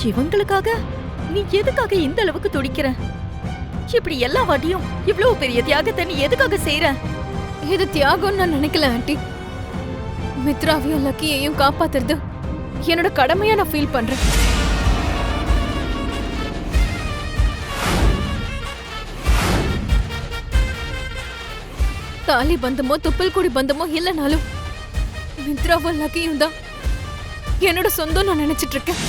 இவங்களுக்காக நீ எதுக்காக இந்த அளவுக்கு துடிக்கிற? இப்படி எல்லா வாட்டியும் இவ்வளவு பெரிய தியாகத்தை நீ எதுக்காக செய்யற? இது தியாகம்னு நான் நினைக்கல ஆண்டி. மித்ராவையும் லக்கியையும் காப்பாத்துறது என்னோட கடமையா நான் ஃபீல் பண்றேன். தாலி பந்தமோ துப்பல் கூடி பந்தமோ இல்லைனாலும் மித்ராவும் லக்கியும் தான் என்னோட சொந்தம் நான் நினைச்சிட்டு இருக்கேன்.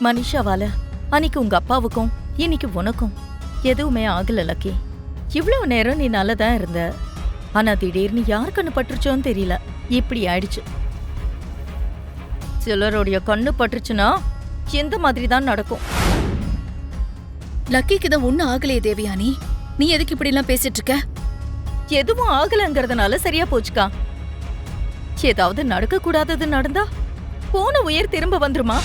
மனிஷாவால அன்னைக்கு உங்க அப்பாவுக்கும் இன்னைக்கு உனக்கும் எதுவுமே ஆகல லக்கி. இவ்வளவு நேரம் நீ நல்லதான் இருந்த. ஆனா திடீர்னு யார் கண்ணு பட்டுருச்சோன்னு தெரியல, இப்படி ஆயிடுச்சு. சிலருடைய கண்ணு பட்டுருச்சுன்னா எந்த மாதிரி தான் நடக்கும். லக்கிக்கு தான் ஒண்ணும் ஆகலையே தேவயானி, நீ எதுக்கு இப்படி எல்லாம் பேசிட்டு இருக்க? எதுவும் ஆகலங்கிறதுனால சரியா போச்சுக்கா. ஏதாவது நடக்க கூடாதது நடந்தா போன உயிர் திரும்ப வந்துருமா?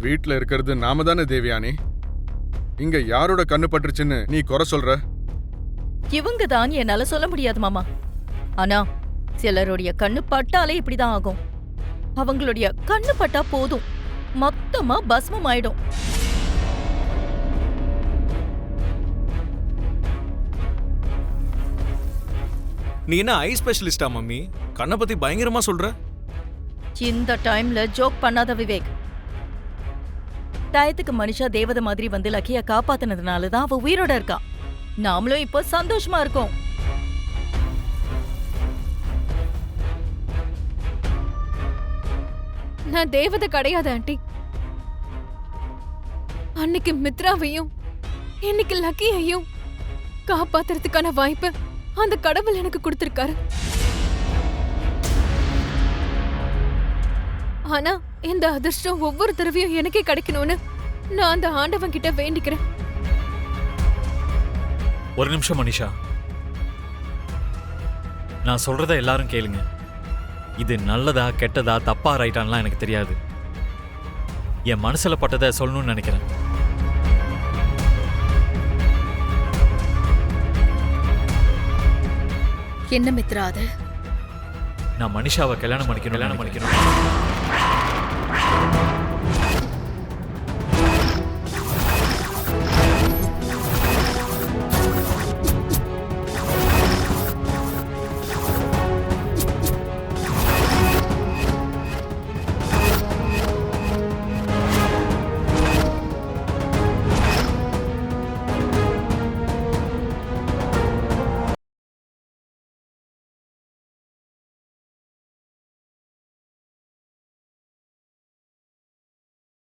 வீட்ல இருக்கிறது நாம தானே தேவயானி. இங்க யாரோட கண்ணு பட்டுருச்சுன்னு நீ குறை சொல்ற? இவங்க தான் என்னால சொல்ல முடியாது மாமா. ஆனா சிலருடைய கண்ணு பட்டாலே இப்படிதான் ஆகும். அவங்களுடைய கண்ணு பட்டா போதும், மொத்தமா பஸ்மம் ஆயிடும். நீ என்ன ஐ ஸ்பெஷலிஸ்டா மம்மி? கண்ணை பத்தி பயங்கரமா சொல்ற. இந்த டைம்ல ஜோக் பண்ணாத விவேக். டயத்துக்கு மனுஷா தேவதை மாதிரி வந்து லக்கிய காப்பாத்தினதுனாலதான் அவ உயிரோட இருக்கா. நாமளும் இப்போ சந்தோஷமா இருக்கோம். நான் தேவதை கிடையாது ஆண்டி. அன்னைக்கு மித்ராவையும் இன்னைக்கு லக்கியையும் காப்பாத்துறதுக்கான வாய்ப்பு அந்த கடவுள் எனக்கு கொடுத்திருக்காரு. ஆனா இந்த அதிர்ஷ்டம் ஒவ்வொரு தடவையும் எனக்கே கிடைக்கணும்னு நான் அந்த ஆண்டவன் கிட்ட வேண்டிக்கிறேன். ஒரு நிமிஷம் மனிஷா, நான் சொல்றத எல்லாரும் கேளுங்க. இது நல்லதா கெட்டதா தப்பா ரைட்டான்லாம் எனக்கு தெரியாது. என் மனசுல பட்டதை சொல்லணும்னு நினைக்கிறேன். என்ன மித்ரா அது? நான் மனிஷாவை கல்யாணம் பண்ணிக்கணும்.